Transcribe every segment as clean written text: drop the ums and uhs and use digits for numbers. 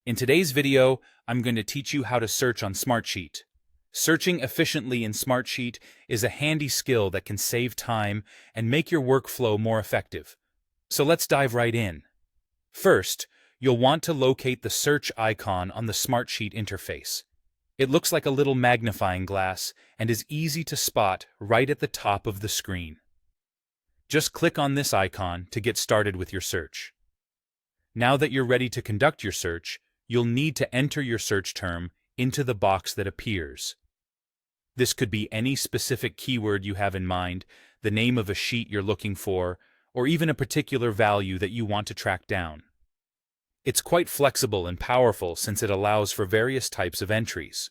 In today's video, I'm going to teach you how to search on Smartsheet. Searching efficiently in Smartsheet is a handy skill that can save time and make your workflow more effective. So let's dive right in. First, you'll want to locate the search icon on the Smartsheet interface. It looks like a little magnifying glass and is easy to spot right at the top of the screen. Just click on this icon to get started with your search. Now that you're ready to conduct your search, you'll need to enter your search term into the box that appears. This could be any specific keyword you have in mind, the name of a sheet you're looking for, or even a particular value that you want to track down. It's quite flexible and powerful since it allows for various types of entries.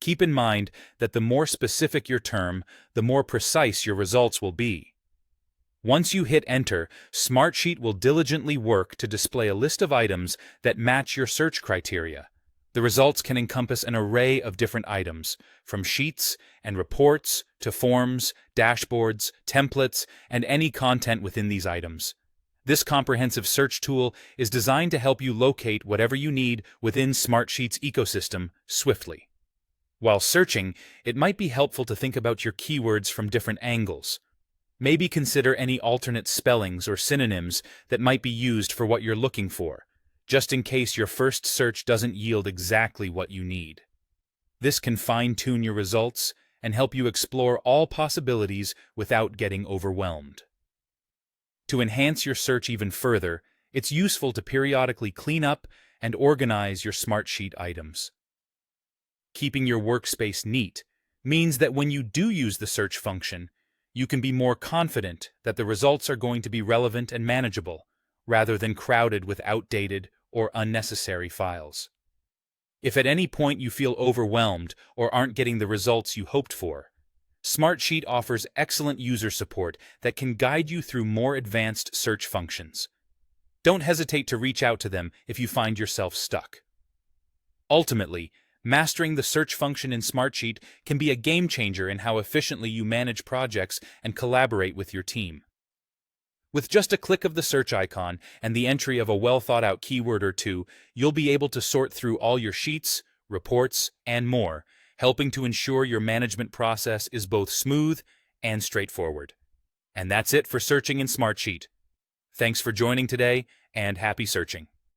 Keep in mind that the more specific your term, the more precise your results will be. Once you hit enter, Smartsheet will diligently work to display a list of items that match your search criteria. The results can encompass an array of different items, from sheets and reports to forms, dashboards, templates, and any content within these items. This comprehensive search tool is designed to help you locate whatever you need within Smartsheet's ecosystem swiftly. While searching, it might be helpful to think about your keywords from different angles. Maybe consider any alternate spellings or synonyms that might be used for what you're looking for, just in case your first search doesn't yield exactly what you need. This can fine-tune your results and help you explore all possibilities without getting overwhelmed. To enhance your search even further, it's useful to periodically clean up and organize your Smartsheet items. Keeping your workspace neat means that when you do use the search function, you can be more confident that the results are going to be relevant and manageable, rather than crowded with outdated or unnecessary files. If at any point you feel overwhelmed or aren't getting the results you hoped for, Smartsheet offers excellent user support that can guide you through more advanced search functions. Don't hesitate to reach out to them if you find yourself stuck. Ultimately, mastering the search function in Smartsheet can be a game changer in how efficiently you manage projects and collaborate with your team. With just a click of the search icon and the entry of a well-thought-out keyword or two, you'll be able to sort through all your sheets, reports, and more, helping to ensure your management process is both smooth and straightforward. And that's it for searching in Smartsheet. Thanks for joining today, and happy searching.